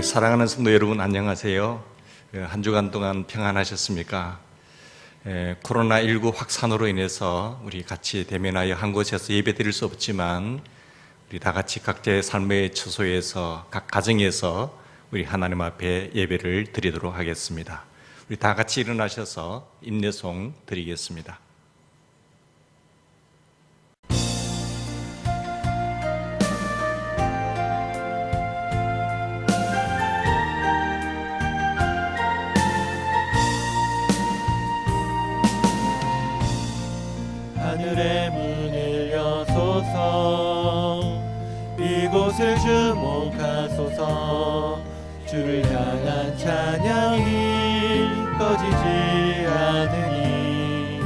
우리 사랑하는 성도 여러분 안녕하세요. 한 주간 동안 평안하셨습니까? 코로나19 확산으로 인해서 우리 같이 대면하여 한 곳에서 예배 드릴 수 없지만 우리 다 같이 각자의 삶의 처소에서 각 가정에서 우리 하나님 앞에 예배를 드리도록 하겠습니다. 우리 다 같이 일어나셔서 인내송 드리겠습니다. 하늘의 문을 여소서, 이곳을 주목하소서. 주를 향한 찬양이 꺼지지 않으니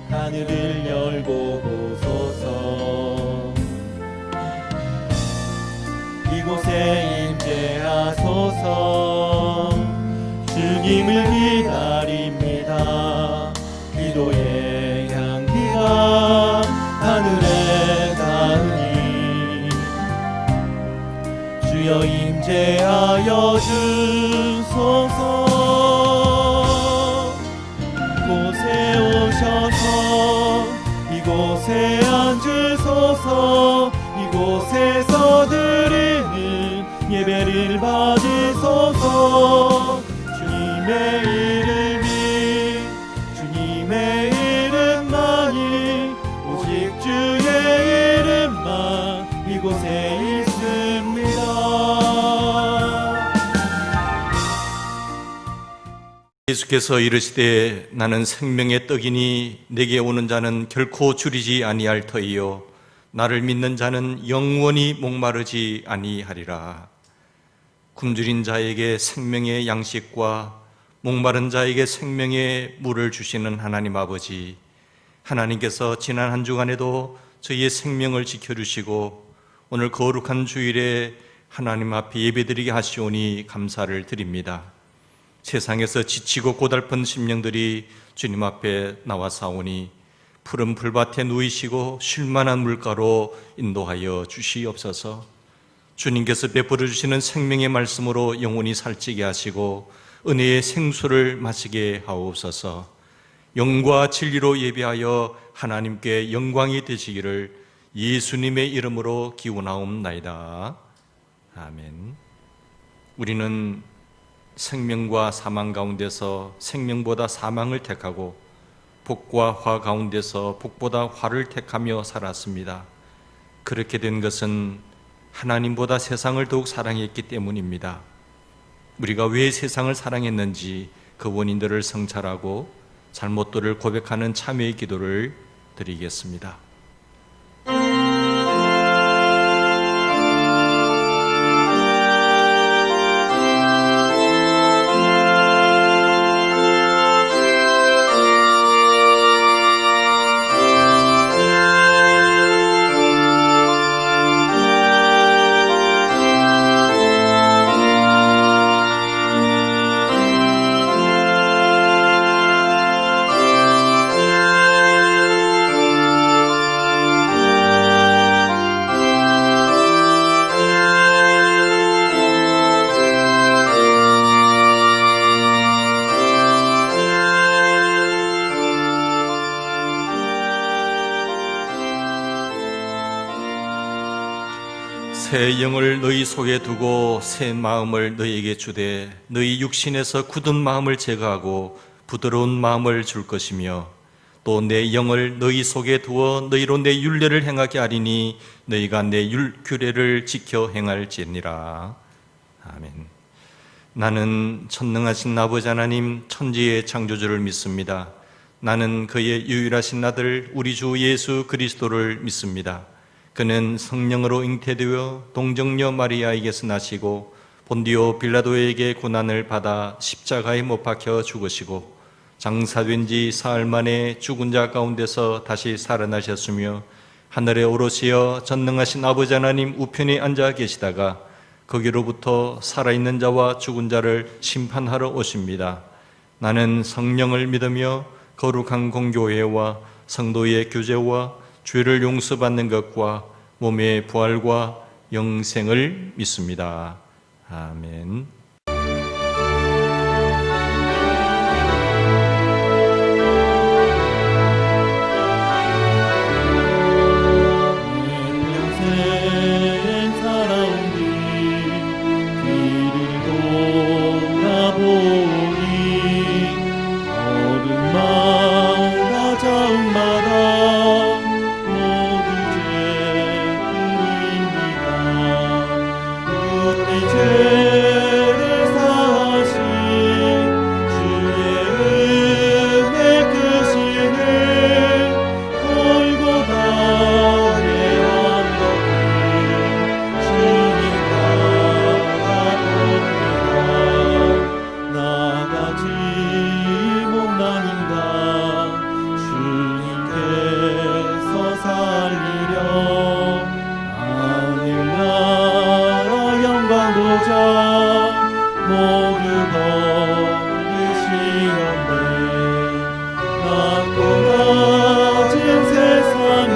하늘을 열고 보소서. 이곳에 임재하소서. 주님을 기다립니다. 기도의 향기가 하늘에 닿으니 주여 임재하여 주소서. 이곳에 오셔서 이곳에 앉으소서. 이곳에서 드리는 예배를 받으소서. 주님의 이름이 주님의 이름만이 오직 주의 이름만 이곳에 있습니다. 예수께서 이르시되 나는 생명의 떡이니 내게 오는 자는 결코 줄이지 아니할 터이요 나를 믿는 자는 영원히 목마르지 아니하리라. 굶주린 자에게 생명의 양식과 목마른 자에게 생명의 물을 주시는 하나님 아버지, 하나님께서 지난 한 주간에도 저희의 생명을 지켜주시고 오늘 거룩한 주일에 하나님 앞에 예배드리게 하시오니 감사를 드립니다. 세상에서 지치고 고달픈 심령들이 주님 앞에 나와사오니 푸른 풀밭에 누이시고 쉴만한 물가로 인도하여 주시옵소서. 주님께서 베풀어 주시는 생명의 말씀으로 영혼이 살찌게 하시고 은혜의 생수를 마시게 하옵소서. 영과 진리로 예배하여 하나님께 영광이 되시기를 예수님의 이름으로 기원하옵나이다. 아멘. 우리는 생명과 사망 가운데서 생명보다 사망을 택하고 복과 화 가운데서 복보다 화를 택하며 살았습니다. 그렇게 된 것은 하나님보다 세상을 더욱 사랑했기 때문입니다. 우리가 왜 세상을 사랑했는지 그 원인들을 성찰하고 잘못들을 고백하는 참회의 기도를 드리겠습니다. 새 영을 너희 속에 두고 새 마음을 너희에게 주되 너희 육신에서 굳은 마음을 제거하고 부드러운 마음을 줄 것이며 또 내 영을 너희 속에 두어 너희로 내 율례를 행하게 하리니 너희가 내 규례를 지켜 행할지니라. 아멘. 나는 전능하신 아버지 하나님 천지의 창조주를 믿습니다. 나는 그의 유일하신 아들 우리 주 예수 그리스도를 믿습니다. 그는 성령으로 잉태되어 동정녀 마리아에게서 나시고 본디오 빌라도에게 고난을 받아 십자가에 못 박혀 죽으시고 장사된 지 사흘 만에 죽은 자 가운데서 다시 살아나셨으며 하늘에 오르시어 전능하신 아버지 하나님 우편에 앉아 계시다가 거기로부터 살아있는 자와 죽은 자를 심판하러 오십니다. 나는 성령을 믿으며 거룩한 공교회와 성도의 교제와 죄를 용서받는 것과 몸의 부활과 영생을 믿습니다. 아멘. 평생 살아온 뒤를 돌아보니 어둠마다 자음마다 모두 죄인이다. 우리 죄를 사하신 주의 은혜 크시는 골고다의 언덕을 주님 따라옵니다. 나같이 못난인가 주님께서 살리려 하늘나라 영광 보좌 모두 거두시었네. 낮고 낮은 세상에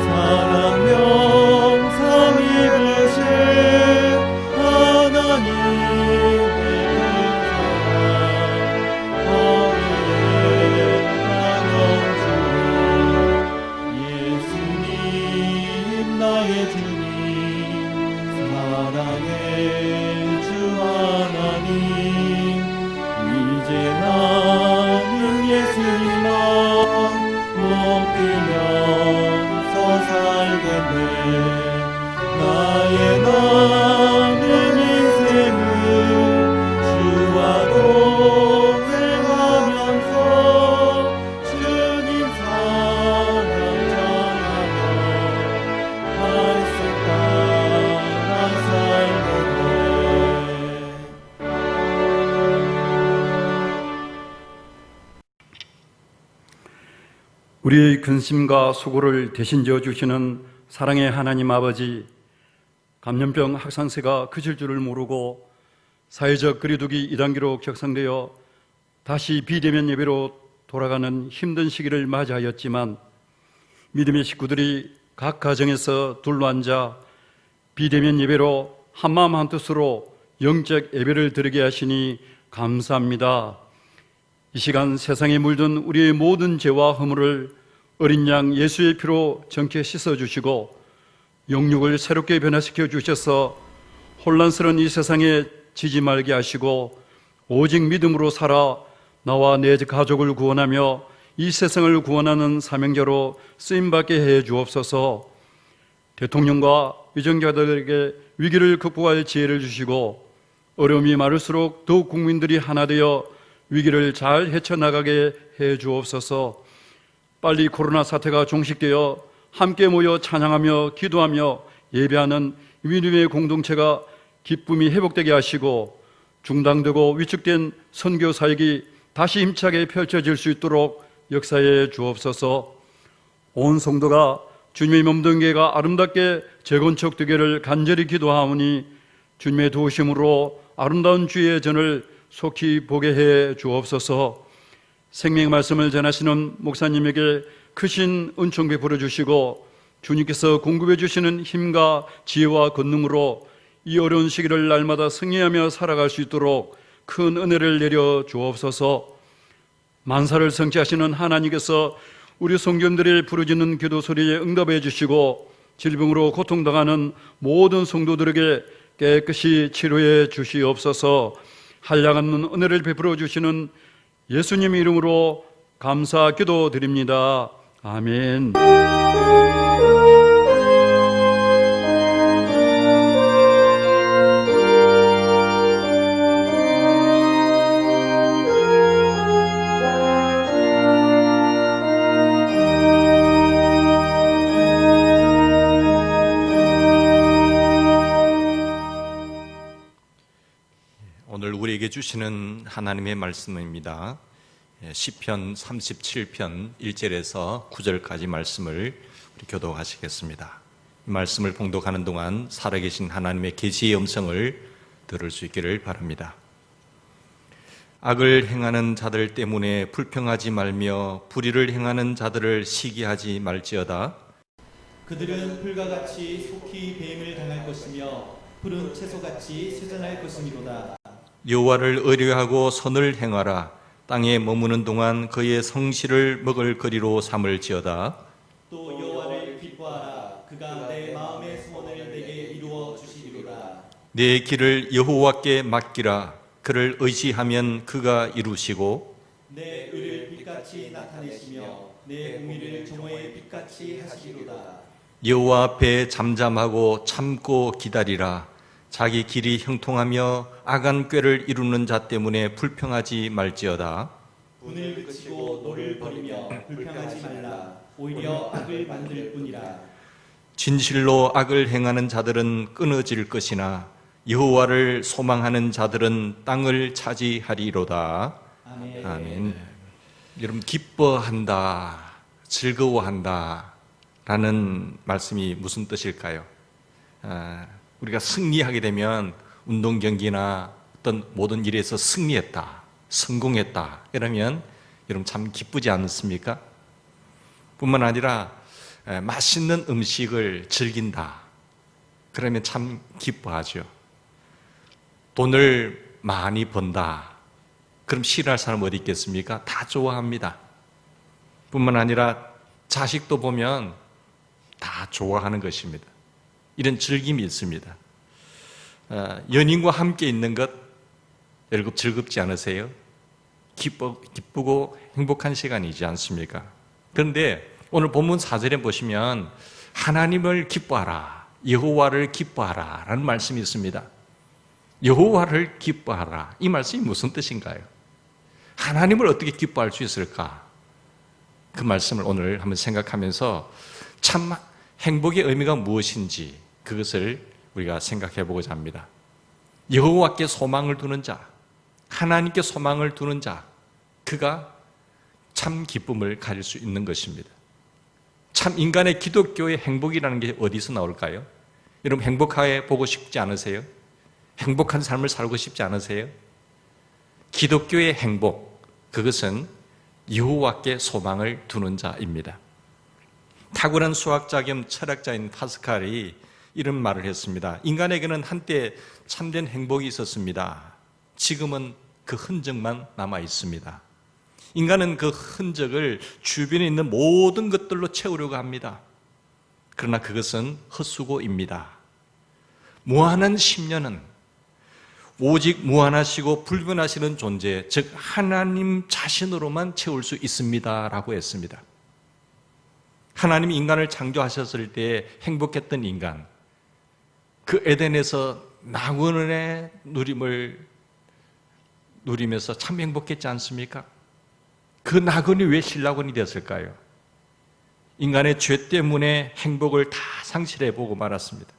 사랑 명상 입으신 하나님의 사랑 허리에 나눠주니 예수님 나의 주님 사랑의 주 하나님 이제 나는 예수님만 높이면서 살겠네. 나의 남은 인생은 주와 동행하면서 주님 사랑 전하며 말씀 따라 살겠네. 우리의 근심과 수고를 대신 져주시는 사랑의 하나님 아버지, 감염병 확산세가 그칠 줄을 모르고 사회적 거리두기 2단계로 격상되어 다시 비대면 예배로 돌아가는 힘든 시기를 맞이하였지만 믿음의 식구들이 각 가정에서 둘러앉아 비대면 예배로 한마음 한뜻으로 영적 예배를 드리게 하시니 감사합니다. 이 시간 세상에 물든 우리의 모든 죄와 허물을 어린 양 예수의 피로 정케 씻어주시고 영육을 새롭게 변화시켜 주셔서 혼란스러운 이 세상에 지지 말게 하시고 오직 믿음으로 살아 나와 내 가족을 구원하며 이 세상을 구원하는 사명자로 쓰임받게 해 주옵소서. 대통령과 위정자들에게 위기를 극복할 지혜를 주시고 어려움이 많을수록 더욱 국민들이 하나 되어 위기를 잘 헤쳐나가게 해 주옵소서. 빨리 코로나 사태가 종식되어 함께 모여 찬양하며 기도하며 예배하는 믿음의 공동체가 기쁨이 회복되게 하시고 중단되고 위축된 선교 사역이 다시 힘차게 펼쳐질 수 있도록 역사해 주옵소서. 온 성도가 주님의 몸등계가 아름답게 재건축되기를 간절히 기도하오니 주님의 도우심으로 아름다운 주의 전을 속히 보게 해 주옵소서. 생명의 말씀을 전하시는 목사님에게 크신 은총 베풀어 주시고 주님께서 공급해 주시는 힘과 지혜와 권능으로 이 어려운 시기를 날마다 승리하며 살아갈 수 있도록 큰 은혜를 내려 주옵소서. 만사를 성취하시는 하나님께서 우리 성견들의 부르짖는 기도 소리에 응답해 주시고 질병으로 고통당하는 모든 성도들에게 깨끗이 치료해 주시옵소서. 한량없는 은혜를 베풀어 주시는 예수님의 이름으로 감사 기도드립니다. 아멘. 오늘 우리에게 주시는 하나님의 말씀입니다. 시편 37편 1절에서 9절까지 말씀을 우리 교독하시겠습니다. 이 말씀을 봉독하는 동안 살아계신 하나님의 계시의 음성을 들을 수 있기를 바랍니다. 악을 행하는 자들 때문에 불평하지 말며 불의를 행하는 자들을 시기하지 말지어다. 그들은 불과 같이 속히 배임을 당할 것이며 푸른 채소같이 쇠잔할 것이미로다. 여호와를 의뢰하고 선을 행하라. 땅에 머무는 동안 그의 성실을 먹을 거리로 삼을지어다. 또 여호와를 기뻐하라. 그가 내 마음의 소원을 내게 이루어 주시리로다. 내 길을 여호와께 맡기라. 그를 의지하면 그가 이루시고 내 의를 빛같이 나타내시며 내 공의를 정오의 빛같이 하시리로다. 여호와 앞에 잠잠하고 참고 기다리라. 자기 길이 형통하며 악한 꾀를 이루는 자 때문에 불평하지 말지어다. 분을 그치고 노를 버리며 불평하지 말라. 오히려 악을 만들 뿐이라. 진실로 악을 행하는 자들은 끊어질 것이나 여호와를 소망하는 자들은 땅을 차지하리로다. 아멘. 아멘. 여러분, 기뻐한다, 즐거워한다 라는 말씀이 무슨 뜻일까요? 우리가 승리하게 되면 운동 경기나 어떤 모든 일에서 승리했다, 성공했다 이러면 여러분 참 기쁘지 않습니까? 뿐만 아니라 맛있는 음식을 즐긴다 그러면 참 기뻐하죠. 돈을 많이 번다 그럼 싫어할 사람 어디 있겠습니까? 다 좋아합니다. 뿐만 아니라 자식도 보면 다 좋아하는 것입니다. 이런 즐김이 있습니다. 연인과 함께 있는 것 여러분 즐겁지 않으세요? 기쁘고 행복한 시간이지 않습니까? 그런데 오늘 본문 4절에 보시면 하나님을 기뻐하라, 여호와를 기뻐하라 라는 말씀이 있습니다. 여호와를 기뻐하라, 이 말씀이 무슨 뜻인가요? 하나님을 어떻게 기뻐할 수 있을까? 그 말씀을 오늘 한번 생각하면서 참 행복의 의미가 무엇인지 그것을 우리가 생각해 보고자 합니다. 여호와께 소망을 두는 자, 하나님께 소망을 두는 자, 그가 참 기쁨을 가질 수 있는 것입니다. 참 인간의 기독교의 행복이라는 게 어디서 나올까요? 여러분 행복하게 보고 싶지 않으세요? 행복한 삶을 살고 싶지 않으세요? 기독교의 행복, 그것은 여호와께 소망을 두는 자입니다. 탁월한 수학자 겸 철학자인 파스칼이 이런 말을 했습니다. 인간에게는 한때 참된 행복이 있었습니다. 지금은 그 흔적만 남아 있습니다. 인간은 그 흔적을 주변에 있는 모든 것들로 채우려고 합니다. 그러나 그것은 헛수고입니다. 무한한 심령은 오직 무한하시고 불변하시는 존재, 즉 하나님 자신으로만 채울 수 있습니다 라고 했습니다. 하나님이 인간을 창조하셨을 때 행복했던 인간, 그 에덴에서 낙원의 누림을 누리면서 참 행복했지 않습니까? 그 낙원이 왜 신락원이 되었을까요? 인간의 죄 때문에 행복을 다 상실해보고 말았습니다.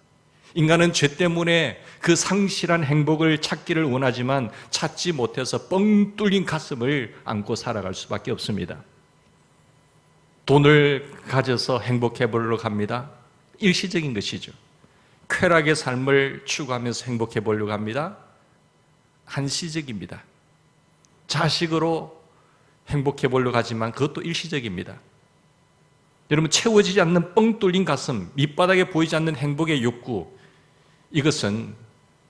인간은 죄 때문에 그 상실한 행복을 찾기를 원하지만 찾지 못해서 뻥 뚫린 가슴을 안고 살아갈 수밖에 없습니다. 돈을 가져서 행복해 보려고 합니다. 일시적인 것이죠. 쾌락의 삶을 추구하면서 행복해 보려고 합니다. 한시적입니다. 자식으로 행복해 보려고 하지만 그것도 일시적입니다. 여러분 채워지지 않는 뻥 뚫린 가슴, 밑바닥에 보이지 않는 행복의 욕구, 이것은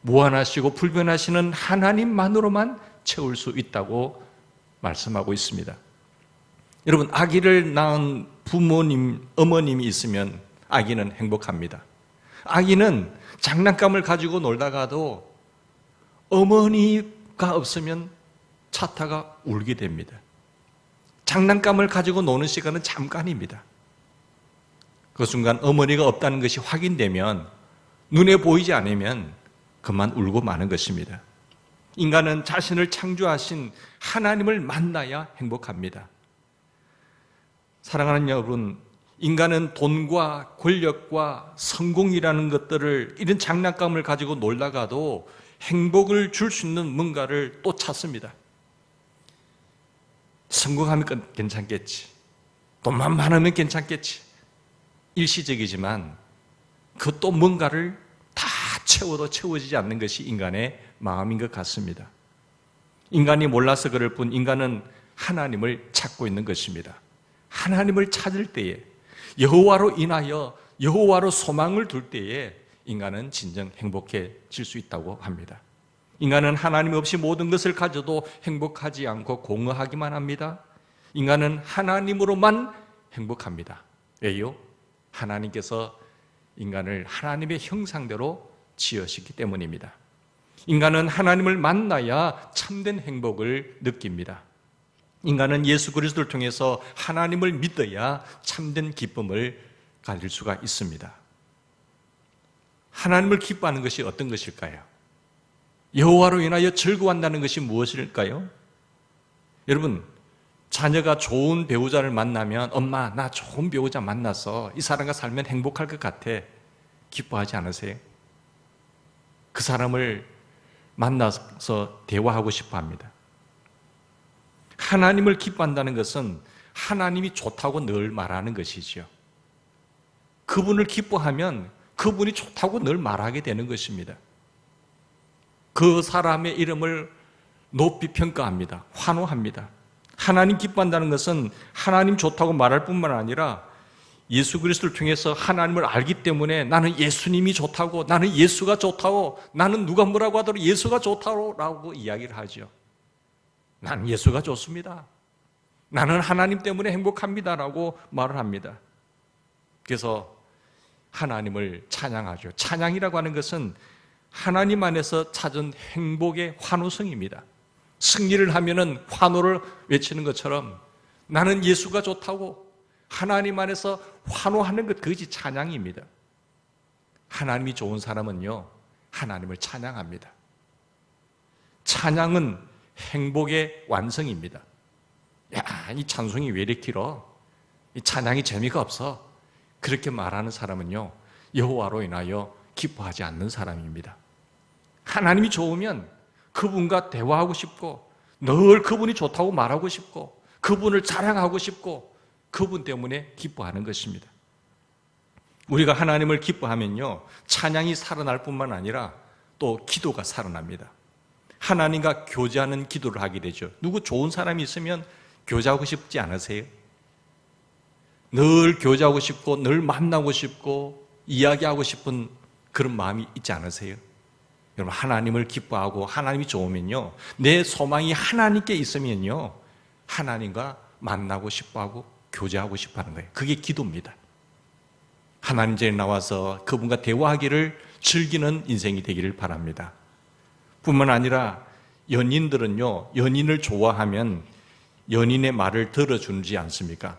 무한하시고 불변하시는 하나님만으로만 채울 수 있다고 말씀하고 있습니다. 여러분 아기를 낳은 부모님, 어머님이 있으면 아기는 행복합니다. 아기는 장난감을 가지고 놀다가도 어머니가 없으면 차타가 울게 됩니다. 장난감을 가지고 노는 시간은 잠깐입니다. 그 순간 어머니가 없다는 것이 확인되면 눈에 보이지 않으면 그만 울고 마는 것입니다. 인간은 자신을 창조하신 하나님을 만나야 행복합니다. 사랑하는 여러분, 인간은 돈과 권력과 성공이라는 것들을 이런 장난감을 가지고 놀다가도 행복을 줄 수 있는 뭔가를 또 찾습니다. 성공하면 괜찮겠지. 돈만 많으면 괜찮겠지. 일시적이지만 그 또 뭔가를 다 채워도 채워지지 않는 것이 인간의 마음인 것 같습니다. 인간이 몰라서 그럴 뿐 인간은 하나님을 찾고 있는 것입니다. 하나님을 찾을 때에 여호와로 인하여 여호와로 소망을 둘 때에 인간은 진정 행복해질 수 있다고 합니다. 인간은 하나님 없이 모든 것을 가져도 행복하지 않고 공허하기만 합니다. 인간은 하나님으로만 행복합니다. 왜요? 하나님께서 인간을 하나님의 형상대로 지으셨기 때문입니다. 인간은 하나님을 만나야 참된 행복을 느낍니다. 인간은 예수 그리스도를 통해서 하나님을 믿어야 참된 기쁨을 가질 수가 있습니다. 하나님을 기뻐하는 것이 어떤 것일까요? 여호와로 인하여 즐거워한다는 것이 무엇일까요? 여러분, 자녀가 좋은 배우자를 만나면 엄마, 나 좋은 배우자 만나서 이 사람과 살면 행복할 것 같아. 기뻐하지 않으세요? 그 사람을 만나서 대화하고 싶어 합니다. 하나님을 기뻐한다는 것은 하나님이 좋다고 늘 말하는 것이죠. 그분을 기뻐하면 그분이 좋다고 늘 말하게 되는 것입니다. 그 사람의 이름을 높이 평가합니다. 환호합니다. 하나님 기뻐한다는 것은 하나님 좋다고 말할 뿐만 아니라 예수 그리스도를 통해서 하나님을 알기 때문에 나는 예수님이 좋다고, 나는 예수가 좋다고, 나는 누가 뭐라고 하더라도 예수가 좋다고 라고 이야기를 하죠. 나는 예수가 좋습니다. 나는 하나님 때문에 행복합니다라고 말을 합니다. 그래서 하나님을 찬양하죠. 찬양이라고 하는 것은 하나님 안에서 찾은 행복의 환호성입니다. 승리를 하면은 환호를 외치는 것처럼 나는 예수가 좋다고 하나님 안에서 환호하는 것, 그것이 찬양입니다. 하나님이 좋은 사람은요, 하나님을 찬양합니다. 찬양은 행복의 완성입니다. 야, 이 찬송이 왜 이렇게 길어? 이 찬양이 재미가 없어. 그렇게 말하는 사람은요, 여호와로 인하여 기뻐하지 않는 사람입니다. 하나님이 좋으면 그분과 대화하고 싶고 늘 그분이 좋다고 말하고 싶고 그분을 자랑하고 싶고 그분 때문에 기뻐하는 것입니다. 우리가 하나님을 기뻐하면요, 찬양이 살아날 뿐만 아니라 또 기도가 살아납니다. 하나님과 교제하는 기도를 하게 되죠. 누구 좋은 사람이 있으면 교제하고 싶지 않으세요? 늘 교제하고 싶고 늘 만나고 싶고 이야기하고 싶은 그런 마음이 있지 않으세요? 여러분, 하나님을 기뻐하고 하나님이 좋으면요, 내 소망이 하나님께 있으면요, 하나님과 만나고 싶어하고 교제하고 싶어하는 거예요. 그게 기도입니다. 하나님 전에 나와서 그분과 대화하기를 즐기는 인생이 되기를 바랍니다. 뿐만 아니라 연인들은요, 연인을 좋아하면 연인의 말을 들어주지 않습니까?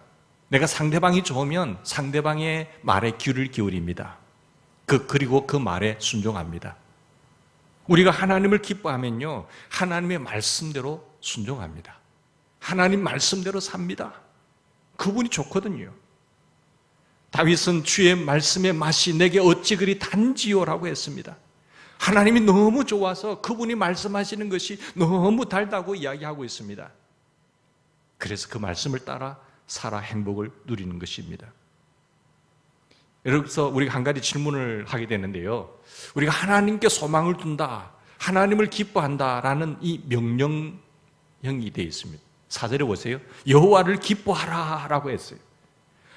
내가 상대방이 좋으면 상대방의 말에 귀를 기울입니다. 그리고 그 말에 순종합니다. 우리가 하나님을 기뻐하면요, 하나님의 말씀대로 순종합니다. 하나님 말씀대로 삽니다. 그분이 좋거든요. 다윗은 주의 말씀의 맛이 내게 어찌 그리 단지요라고 했습니다. 하나님이 너무 좋아서 그분이 말씀하시는 것이 너무 달다고 이야기하고 있습니다. 그래서 그 말씀을 따라 살아 행복을 누리는 것입니다. 여기서 우리가 한 가지 질문을 하게 되는데요, 우리가 하나님께 소망을 둔다, 하나님을 기뻐한다라는 이 명령형이 되어 있습니다. 4절에 보세요. 여호와를 기뻐하라 라고 했어요.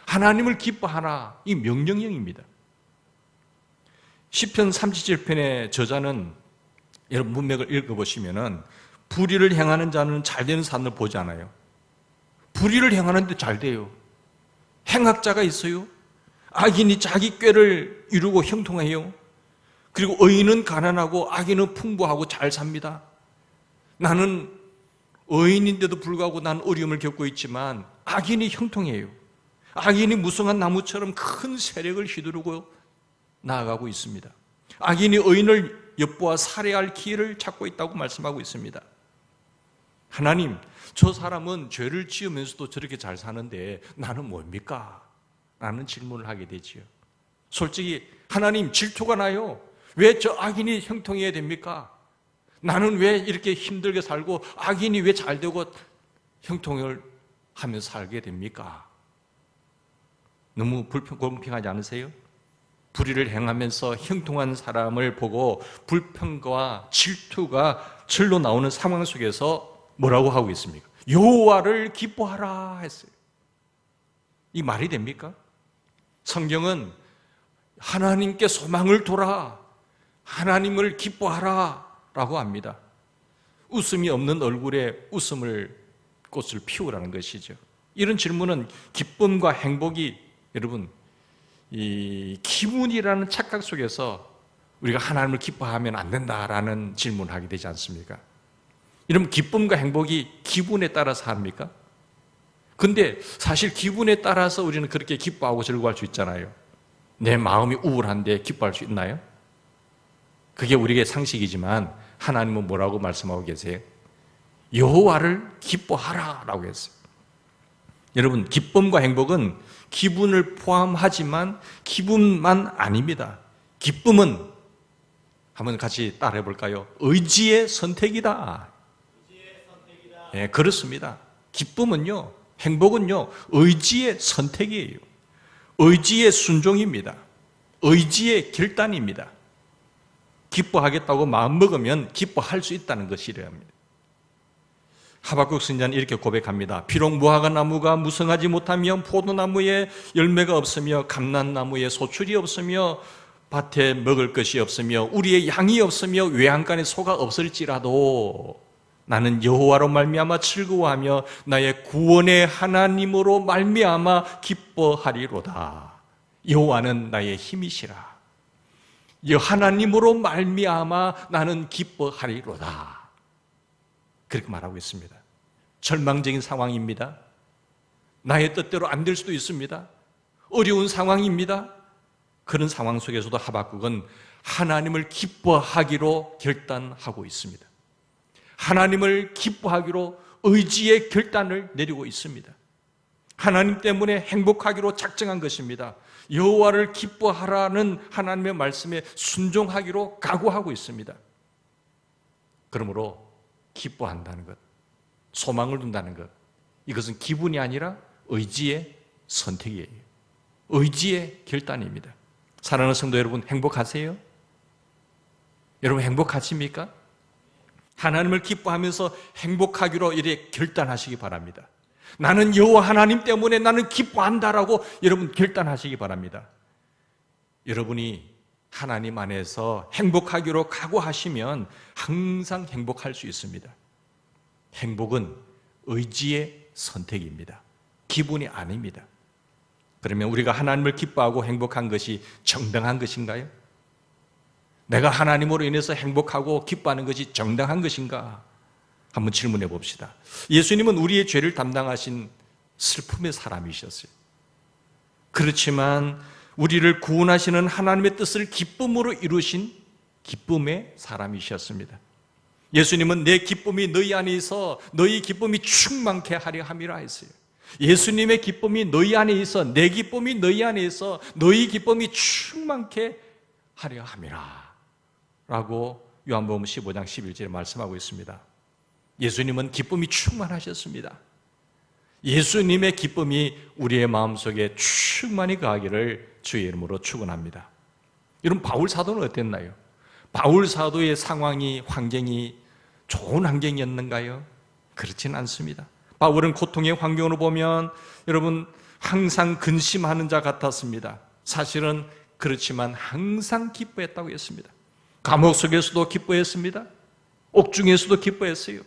하나님을 기뻐하라, 이 명령형입니다. 시편 37편의 저자는, 여러분 문맥을 읽어보시면 불의를 행하는 자는 잘 되는 산을 보지 않아요. 불의를 행하는데 잘 돼요. 행악자가 있어요. 악인이 자기 꾀를 이루고 형통해요. 그리고 의인은 가난하고 악인은 풍부하고 잘 삽니다. 나는 의인인데도 불구하고 난 어려움을 겪고 있지만 악인이 형통해요. 악인이 무성한 나무처럼 큰 세력을 휘두르고 나아가고 있습니다. 악인이 의인을 엿보아 살해할 기회를 찾고 있다고 말씀하고 있습니다. 하나님, 저 사람은 죄를 지으면서도 저렇게 잘 사는데 나는 뭡니까? 라는 질문을 하게 되지요. 솔직히 하나님, 질투가 나요. 왜 저 악인이 형통해야 됩니까? 나는 왜 이렇게 힘들게 살고 악인이 왜 잘 되고 형통을 하면서 살게 됩니까? 너무 불공평하지 않으세요? 불의를 행하면서 형통한 사람을 보고 불평과 질투가 절로 나오는 상황 속에서 뭐라고 하고 있습니까? 여호와를 기뻐하라 했어요. 이 말이 됩니까? 성경은 하나님께 소망을 둬라, 하나님을 기뻐하라 라고 합니다. 웃음이 없는 얼굴에 웃음을 꽃을 피우라는 것이죠. 이런 질문은 기쁨과 행복이, 여러분, 이 기분이라는 착각 속에서 우리가 하나님을 기뻐하면 안 된다라는 질문을 하게 되지 않습니까? 이러면 기쁨과 행복이 기분에 따라서 합니까? 근데 사실 기분에 따라서 우리는 그렇게 기뻐하고 즐거워할 수 있잖아요. 내 마음이 우울한데 기뻐할 수 있나요? 그게 우리의 상식이지만 하나님은 뭐라고 말씀하고 계세요? 여호와를 기뻐하라 라고 했어요. 여러분, 기쁨과 행복은 기분을 포함하지만 기분만 아닙니다. 기쁨은 한번 같이 따라해 볼까요? 의지의 선택이다. 예, 그렇습니다. 기쁨은요, 행복은요, 의지의 선택이에요. 의지의 순종입니다. 의지의 결단입니다. 기뻐하겠다고 마음먹으면 기뻐할 수 있다는 것이래야 합니다. 하박국 선지자는 이렇게 고백합니다. 비록 무화과 나무가 무성하지 못하며 포도나무에 열매가 없으며 감람나무에 소출이 없으며 밭에 먹을 것이 없으며 우리의 양이 없으며 외양간에 소가 없을지라도 나는 여호와로 말미암아 즐거워하며 나의 구원의 하나님으로 말미암아 기뻐하리로다. 여호와는 나의 힘이시라. 하나님으로 말미암아 나는 기뻐하리로다. 그렇게 말하고 있습니다. 절망적인 상황입니다. 나의 뜻대로 안 될 수도 있습니다. 어려운 상황입니다. 그런 상황 속에서도 하박국은 하나님을 기뻐하기로 결단하고 있습니다. 하나님을 기뻐하기로 의지의 결단을 내리고 있습니다. 하나님 때문에 행복하기로 작정한 것입니다. 여호와를 기뻐하라는 하나님의 말씀에 순종하기로 각오하고 있습니다. 그러므로 기뻐한다는 것, 소망을 둔다는 것, 이것은 기분이 아니라 의지의 선택이에요. 의지의 결단입니다. 사랑하는 성도 여러분, 행복하세요? 여러분 행복하십니까? 하나님을 기뻐하면서 행복하기로 이렇게 결단하시기 바랍니다. 나는 여호와 하나님 때문에 나는 기뻐한다라고 여러분 결단하시기 바랍니다. 여러분이 하나님 안에서 행복하기로 각오하시면 항상 행복할 수 있습니다. 행복은 의지의 선택입니다. 기분이 아닙니다. 그러면 우리가 하나님을 기뻐하고 행복한 것이 정당한 것인가요? 내가 하나님으로 인해서 행복하고 기뻐하는 것이 정당한 것인가? 한번 질문해 봅시다. 예수님은 우리의 죄를 담당하신 슬픔의 사람이셨어요. 그렇지만 우리를 구원하시는 하나님의 뜻을 기쁨으로 이루신 기쁨의 사람이셨습니다. 예수님은 내 기쁨이 너희 안에 있어 너희 기쁨이 충만케 하려 함이라 했어요. 예수님의 기쁨이 너희 안에 있어 내 기쁨이 너희 안에 있어 너희 기쁨이 충만케 하려 함이라 라고 요한복음 15장 11절에 말씀하고 있습니다. 예수님은 기쁨이 충만하셨습니다. 예수님의 기쁨이 우리의 마음속에 충만히 가기를 주의 이름으로 축원합니다. 여러분, 바울 사도는 어땠나요? 바울 사도의 상황이, 환경이 좋은 환경이었는가요? 그렇지는 않습니다. 바울은 고통의 환경으로 보면 여러분 항상 근심하는 자 같았습니다. 사실은 그렇지만 항상 기뻐했다고 했습니다. 감옥 속에서도 기뻐했습니다. 옥중에서도 기뻐했어요.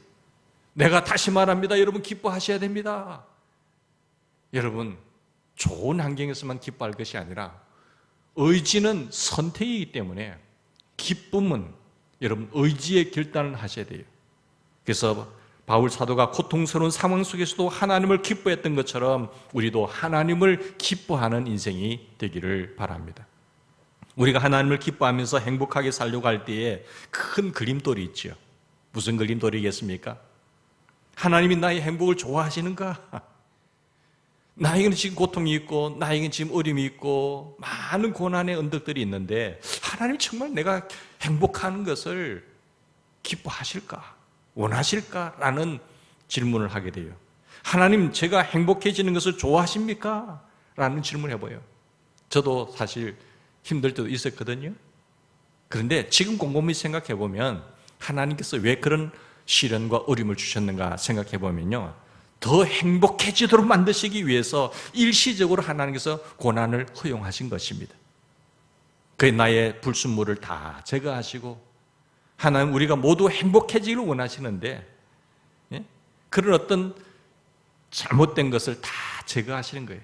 내가 다시 말합니다. 여러분 기뻐하셔야 됩니다. 여러분 좋은 환경에서만 기뻐할 것이 아니라 의지는 선택이기 때문에 기쁨은 여러분 의지의 결단을 하셔야 돼요. 그래서 바울 사도가 고통스러운 상황 속에서도 하나님을 기뻐했던 것처럼 우리도 하나님을 기뻐하는 인생이 되기를 바랍니다. 우리가 하나님을 기뻐하면서 행복하게 살려고 할 때에 큰 그림돌이 있죠. 무슨 그림돌이겠습니까? 하나님이 나의 행복을 좋아하시는가? 나에게는 지금 고통이 있고 나에게는 지금 어려움이 있고 많은 고난의 언덕들이 있는데 하나님 정말 내가 행복하는 것을 기뻐하실까? 원하실까? 라는 질문을 하게 돼요. 하나님 제가 행복해지는 것을 좋아하십니까? 라는 질문을 해봐요. 저도 사실 힘들 때도 있었거든요. 그런데 지금 곰곰이 생각해 보면 하나님께서 왜 그런 시련과 어려움을 주셨는가 생각해 보면요, 더 행복해지도록 만드시기 위해서 일시적으로 하나님께서 고난을 허용하신 것입니다. 그 나의 불순물을 다 제거하시고 하나님 우리가 모두 행복해지기를 원하시는데 그런 어떤 잘못된 것을 다 제거하시는 거예요.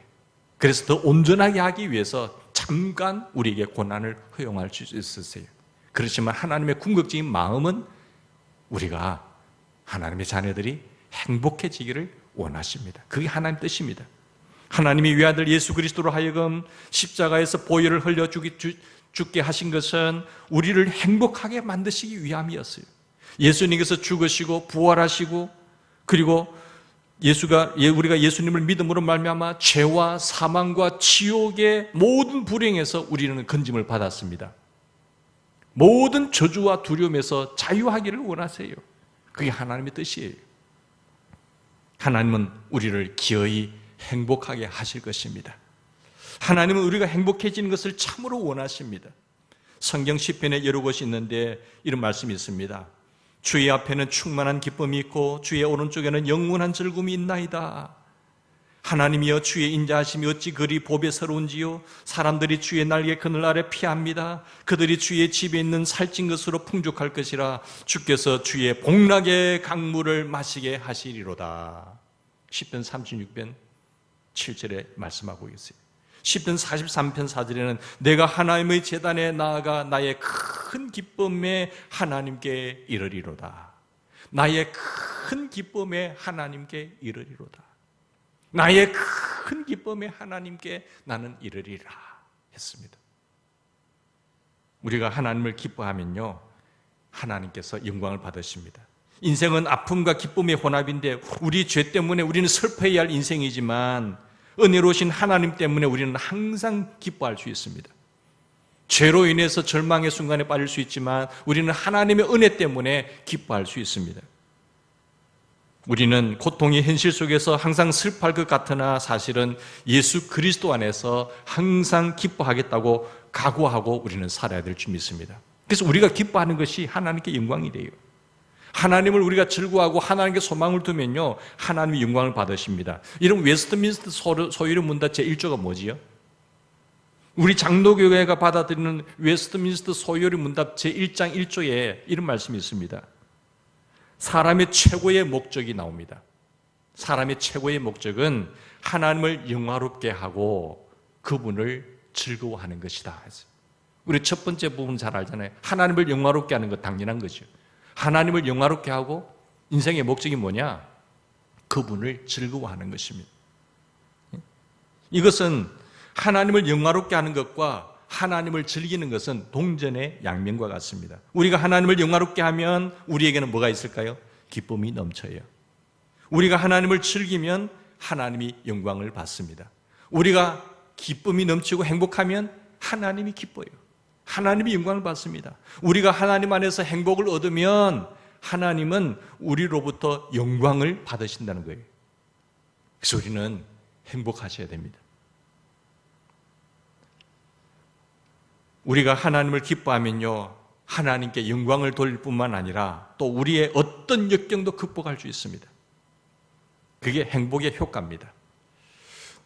그래서 더 온전하게 하기 위해서 잠깐 우리에게 고난을 허용할 수 있으세요. 그렇지만 하나님의 궁극적인 마음은 우리가 하나님의 자녀들이 행복해지기를 원하십니다. 그게 하나님 뜻입니다. 하나님이 외아들 예수 그리스도로 하여금 십자가에서 보혈을 흘려 죽게 하신 것은 우리를 행복하게 만드시기 위함이었어요. 예수님께서 죽으시고 부활하시고 그리고 우리가 예수님을 믿음으로 말미암아 죄와 사망과 지옥의 모든 불행에서 우리는 건짐을 받았습니다. 모든 저주와 두려움에서 자유하기를 원하세요. 그게 하나님의 뜻이에요. 하나님은 우리를 기어이 행복하게 하실 것입니다. 하나님은 우리가 행복해지는 것을 참으로 원하십니다. 성경 시편에 여러 곳이 있는데 이런 말씀이 있습니다. 주의 앞에는 충만한 기쁨이 있고 주의 오른쪽에는 영원한 즐거움이 있나이다. 하나님이여 주의 인자하심이 어찌 그리 보배스러운지요. 사람들이 주의 날개 그늘 아래 피합니다. 그들이 주의 집에 있는 살찐 것으로 풍족할 것이라. 주께서 주의 복락의 강물을 마시게 하시리로다. 시편 36편 7절에 말씀하고 있어요. 시편 43편 4절에는 내가 하나님의 제단에 나아가 나의 큰 기쁨에 하나님께 이르리로다. 나의 큰 기쁨에 하나님께 이르리로다. 나의 큰 기쁨에 하나님께 나는 이르리라 했습니다. 우리가 하나님을 기뻐하면요, 하나님께서 영광을 받으십니다. 인생은 아픔과 기쁨의 혼합인데 우리 죄 때문에 우리는 슬퍼해야 할 인생이지만 은혜로우신 하나님 때문에 우리는 항상 기뻐할 수 있습니다. 죄로 인해서 절망의 순간에 빠질 수 있지만 우리는 하나님의 은혜 때문에 기뻐할 수 있습니다. 우리는 고통의 현실 속에서 항상 슬퍼할 것 같으나 사실은 예수 그리스도 안에서 항상 기뻐하겠다고 각오하고 우리는 살아야 될 줄 믿습니다. 그래서 우리가 기뻐하는 것이 하나님께 영광이 돼요. 하나님을 우리가 즐거워하고 하나님께 소망을 두면요, 하나님이 영광을 받으십니다. 이런 웨스트민스터 소유리 문답 제1조가 뭐지요? 우리 장로교회가 받아들이는 웨스트민스터 소유리 문답 제1장 1조에 이런 말씀이 있습니다. 사람의 최고의 목적이 나옵니다. 사람의 최고의 목적은 하나님을 영화롭게 하고 그분을 즐거워하는 것이다. 우리 첫 번째 부분 잘 알잖아요. 하나님을 영화롭게 하는 것 당연한 거죠. 하나님을 영화롭게 하고 인생의 목적이 뭐냐? 그분을 즐거워하는 것입니다. 이것은 하나님을 영화롭게 하는 것과 하나님을 즐기는 것은 동전의 양면과 같습니다. 우리가 하나님을 영화롭게 하면 우리에게는 뭐가 있을까요? 기쁨이 넘쳐요. 우리가 하나님을 즐기면 하나님이 영광을 받습니다. 우리가 기쁨이 넘치고 행복하면 하나님이 기뻐요. 하나님이 영광을 받습니다. 우리가 하나님 안에서 행복을 얻으면 하나님은 우리로부터 영광을 받으신다는 거예요. 그래서 우리는 행복하셔야 됩니다. 우리가 하나님을 기뻐하면요, 하나님께 영광을 돌릴 뿐만 아니라 또 우리의 어떤 역경도 극복할 수 있습니다. 그게 행복의 효과입니다.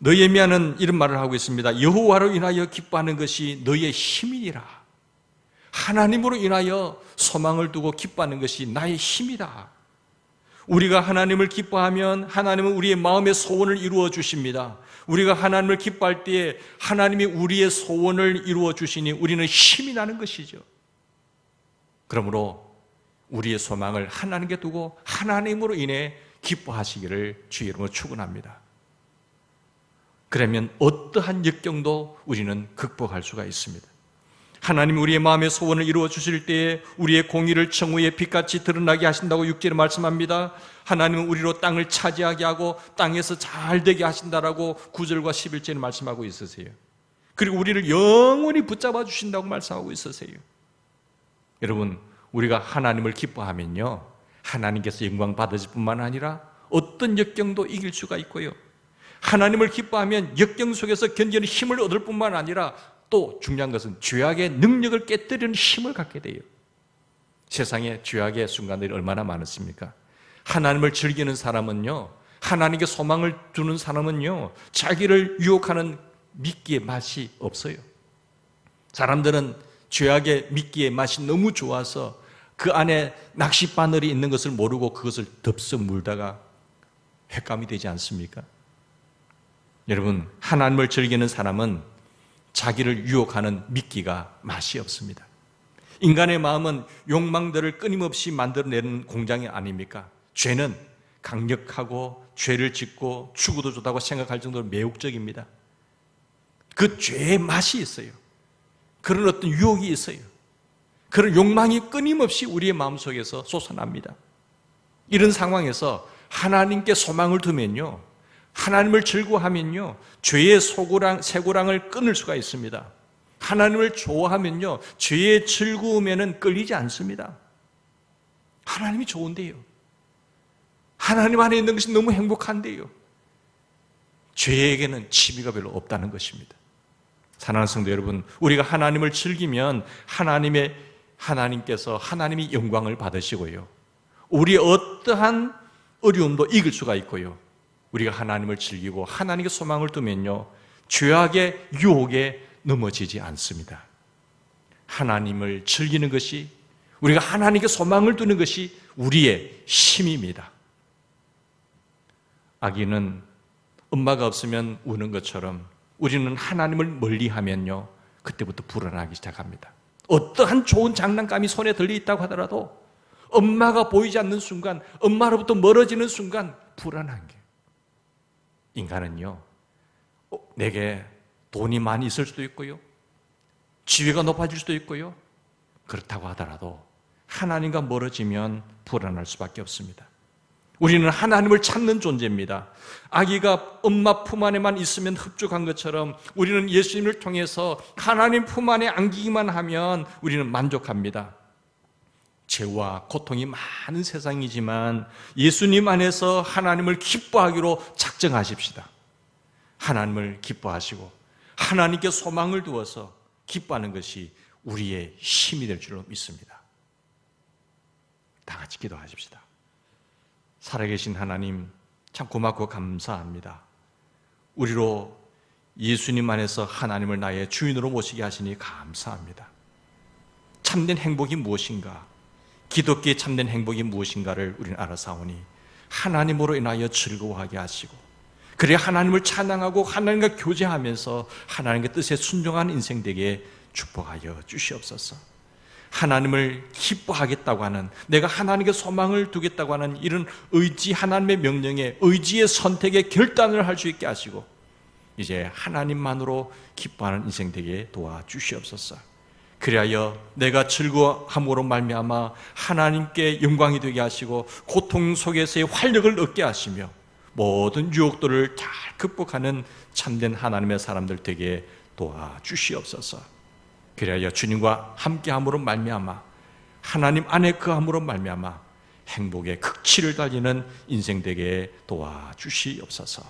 느헤미야는 이런 말을 하고 있습니다. 여호와로 인하여 기뻐하는 것이 너의 힘이니라. 하나님으로 인하여 소망을 두고 기뻐하는 것이 나의 힘이다. 우리가 하나님을 기뻐하면 하나님은 우리의 마음의 소원을 이루어 주십니다. 우리가 하나님을 기뻐할 때에 하나님이 우리의 소원을 이루어 주시니 우리는 힘이 나는 것이죠. 그러므로 우리의 소망을 하나님께 두고 하나님으로 인해 기뻐하시기를 주의 이름으로 축원합니다. 그러면 어떠한 역경도 우리는 극복할 수가 있습니다. 하나님이 우리의 마음의 소원을 이루어 주실 때에 우리의 공의를 정오의 빛같이 드러나게 하신다고 6절에 말씀합니다. 하나님은 우리로 땅을 차지하게 하고 땅에서 잘 되게 하신다라고 9절과 11절에 말씀하고 있으세요. 그리고 우리를 영원히 붙잡아 주신다고 말씀하고 있으세요. 여러분, 우리가 하나님을 기뻐하면요, 하나님께서 영광 받으실 뿐만 아니라 어떤 역경도 이길 수가 있고요, 하나님을 기뻐하면 역경 속에서 견디는 힘을 얻을 뿐만 아니라 또 중요한 것은 죄악의 능력을 깨뜨리는 힘을 갖게 돼요. 세상에 죄악의 순간들이 얼마나 많습니까? 하나님을 즐기는 사람은요, 하나님께 소망을 두는 사람은요, 자기를 유혹하는 미끼의 맛이 없어요. 사람들은 죄악의 미끼의 맛이 너무 좋아서 그 안에 낚싯바늘이 있는 것을 모르고 그것을 덥석 물다가 횟감이 되지 않습니까? 여러분, 하나님을 즐기는 사람은 자기를 유혹하는 미끼가 맛이 없습니다. 인간의 마음은 욕망들을 끊임없이 만들어내는 공장이 아닙니까? 죄는 강력하고 죄를 짓고 죽어도 좋다고 생각할 정도로 매혹적입니다. 그 죄의 맛이 있어요. 그런 어떤 유혹이 있어요. 그런 욕망이 끊임없이 우리의 마음속에서 솟아납니다. 이런 상황에서 하나님께 소망을 두면요, 하나님을 즐거워하면요, 죄의 쇠고랑을 끊을 수가 있습니다. 하나님을 좋아하면요, 죄의 즐거움에는 끌리지 않습니다. 하나님이 좋은데요, 하나님 안에 있는 것이 너무 행복한데요, 죄에게는 취미가 별로 없다는 것입니다. 사랑하는 성도 여러분, 우리가 하나님을 즐기면 하나님께서 하나님이 영광을 받으시고요, 우리의 어떠한 어려움도 이길 수가 있고요, 우리가 하나님을 즐기고 하나님께 소망을 두면요, 죄악의 유혹에 넘어지지 않습니다. 하나님을 즐기는 것이, 우리가 하나님께 소망을 두는 것이 우리의 힘입니다. 아기는 엄마가 없으면 우는 것처럼 우리는 하나님을 멀리하면요, 그때부터 불안하기 시작합니다. 어떠한 좋은 장난감이 손에 들려 있다고 하더라도 엄마가 보이지 않는 순간, 엄마로부터 멀어지는 순간 불안한 게, 인간은요, 내게 돈이 많이 있을 수도 있고요, 지위가 높아질 수도 있고요, 그렇다고 하더라도 하나님과 멀어지면 불안할 수밖에 없습니다. 우리는 하나님을 찾는 존재입니다. 아기가 엄마 품 안에만 있으면 흡족한 것처럼 우리는 예수님을 통해서 하나님 품 안에 안기기만 하면 우리는 만족합니다. 죄와 고통이 많은 세상이지만 예수님 안에서 하나님을 기뻐하기로 작정하십시다. 하나님을 기뻐하시고 하나님께 소망을 두어서 기뻐하는 것이 우리의 힘이 될 줄로 믿습니다. 다 같이 기도하십시다. 살아계신 하나님, 참 고맙고 감사합니다. 우리로 예수님 안에서 하나님을 나의 주인으로 모시게 하시니 감사합니다. 참된 행복이 무엇인가, 기독교의 참된 행복이 무엇인가를 우리는 알아사오니 하나님으로 인하여 즐거워하게 하시고, 그래야 하나님을 찬양하고 하나님과 교제하면서 하나님의 뜻에 순종하는 인생 되게 축복하여 주시옵소서. 하나님을 기뻐하겠다고 하는, 내가 하나님께 소망을 두겠다고 하는 이런 의지, 하나님의 명령에, 의지의 선택에 결단을 할 수 있게 하시고, 이제 하나님만으로 기뻐하는 인생 되게 도와주시옵소서. 그리하여 내가 즐거워함으로 말미암아 하나님께 영광이 되게 하시고 고통 속에서의 활력을 얻게 하시며 모든 유혹들을 잘 극복하는 참된 하나님의 사람들 되게 도와주시옵소서. 그래야 주님과 함께함으로 말미암아, 하나님 안에 거함으로 말미암아 행복의 극치를 달리는 인생 되게 도와주시옵소서.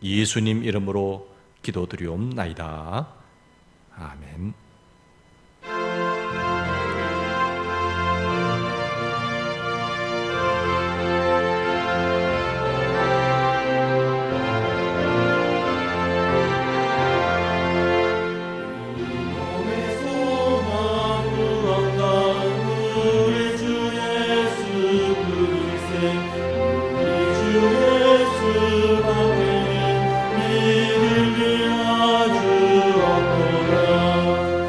예수님 이름으로 기도드리옵나이다. 아멘. 주를 위하여 주옵소서.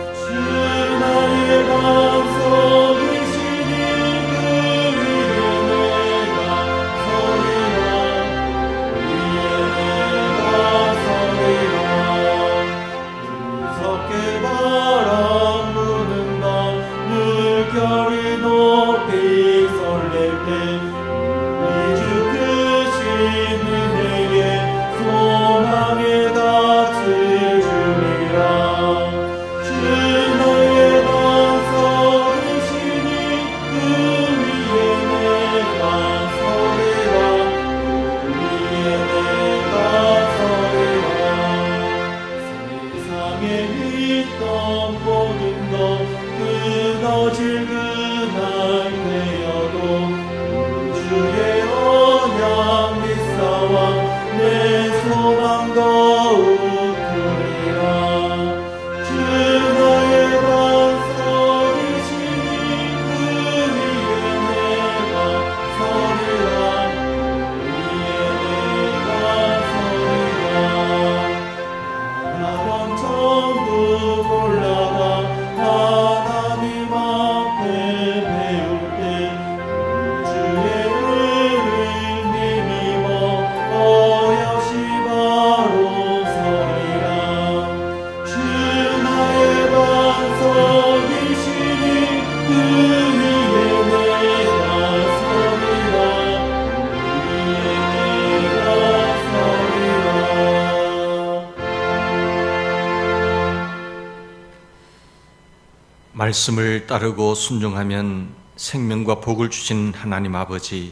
말씀을 따르고 순종하면 생명과 복을 주신 하나님 아버지,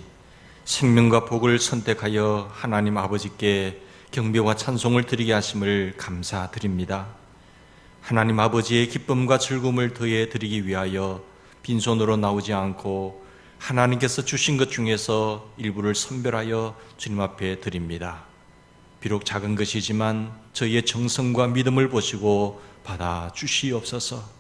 생명과 복을 선택하여 하나님 아버지께 경배와 찬송을 드리게 하심을 감사드립니다. 하나님 아버지의 기쁨과 즐거움을 더해 드리기 위하여 빈손으로 나오지 않고 하나님께서 주신 것 중에서 일부를 선별하여 주님 앞에 드립니다. 비록 작은 것이지만 저희의 정성과 믿음을 보시고 받아 주시옵소서.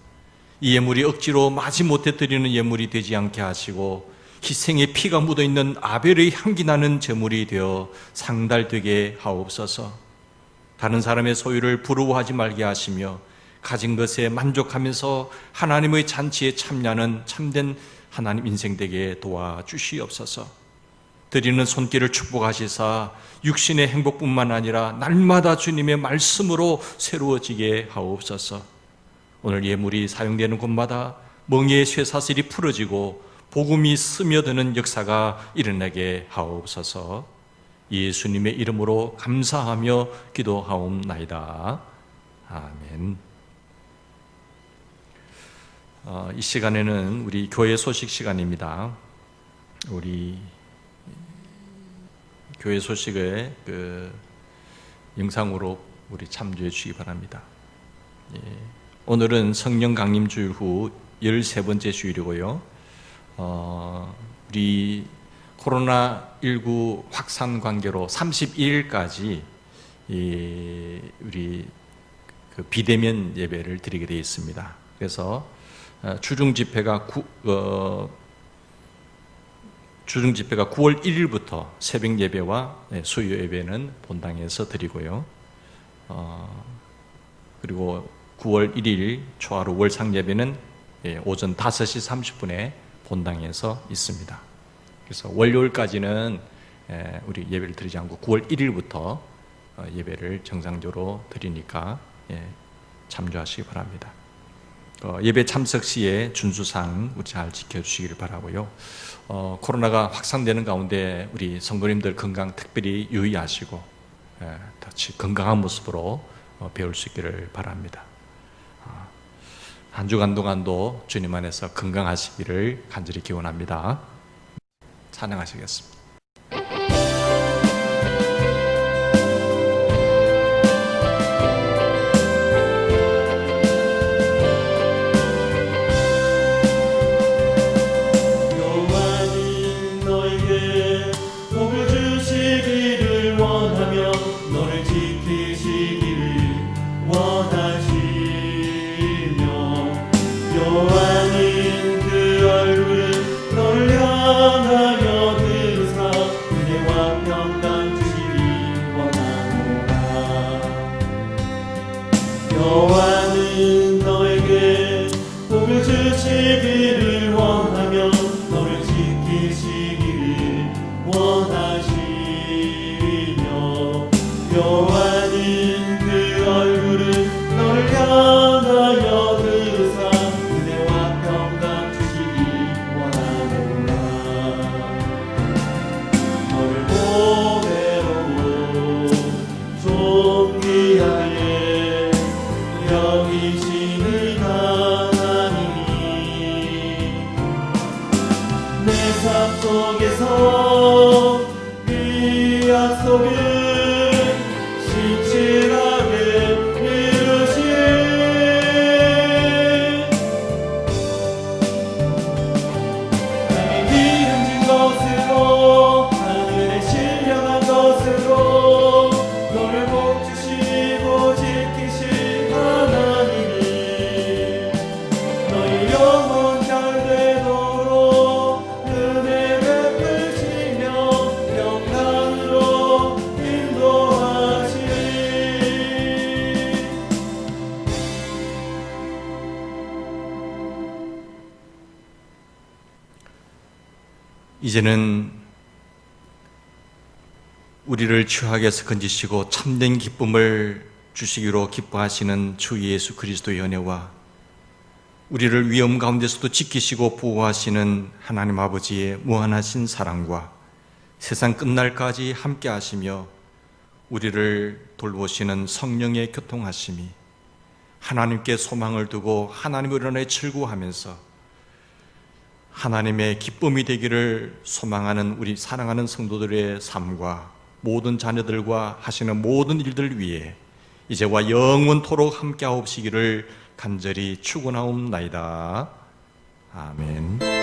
이 예물이 억지로 마지못해 드리는 예물이 되지 않게 하시고 희생의 피가 묻어있는 아벨의 향기 나는 제물이 되어 상달되게 하옵소서. 다른 사람의 소유를 부러워하지 말게 하시며 가진 것에 만족하면서 하나님의 잔치에 참여하는 참된 하나님 인생 되게 도와주시옵소서. 드리는 손길을 축복하시사 육신의 행복뿐만 아니라 날마다 주님의 말씀으로 새로워지게 하옵소서. 오늘 예물이 사용되는 곳마다 멍에의 쇠사슬이 풀어지고 복음이 스며드는 역사가 일어나게 하옵소서. 예수님의 이름으로 감사하며 기도하옵나이다. 아멘. 이 시간에는 우리 교회 소식 시간입니다. 우리 교회 소식에 영상으로 우리 참조해 주시기 바랍니다. 오늘은 성령 강림 주일 후 13번째 주일이고요. 우리 코로나19 확산 관계로 32일까지 우리 비대면 예배를 드리게 되어 있습니다. 그래서 주중 집회가 9월 1일부터 새벽 예배와 수요 예배는 본당에서 드리고요. 그리고 9월 1일 초하루 월상 예배는 오전 5시 30분에 본당에서 있습니다. 그래서 월요일까지는 우리 예배를 드리지 않고 9월 1일부터 예배를 정상적으로 드리니까 참조하시기 바랍니다. 예배 참석 시에 준수사항 잘 지켜주시기를 바라고요. 코로나가 확산되는 가운데 우리 성도님들 건강 특별히 유의하시고 같이 건강한 모습으로 배울 수 있기를 바랍니다. 한 주간 동안도 주님 안에서 건강하시기를 간절히 기원합니다. 찬양하시겠습니다. 여호와는 너에게 복을 주시기를 원하며 너를 지키시기를 원하시며 여호와는 그 얼굴을 너를 향하여 드사 은혜와 평강 주시기 원하노라. 너를 보배로 존귀하게 여기시는 하나님이 내 삶 속에서 이 약속을 신실하게 이루신 땅에 기름진 것으로 하늘에 신령한 것으로 너를 복주시고 지키시 하나님이 너희 영혼 잘 되도록 은혜 베푸시며 평강으로 인도하시리. 이제는 우리를 죄악에서 건지시고 참된 기쁨을 주시기로 기뻐하시는 주 예수 그리스도의 은혜와 우리를 위험 가운데서도 지키시고 보호하시는 하나님 아버지의 무한하신 사랑과 세상 끝날까지 함께 하시며 우리를 돌보시는 성령의 교통하심이 하나님께 소망을 두고 하나님을 일어나에 즐거워하면서 하나님의 기쁨이 되기를 소망하는 우리 사랑하는 성도들의 삶과 모든 자녀들과 하시는 모든 일들 위해 이제와 영원토록 함께하옵시기를 간절히 축원하옵나이다. 아멘.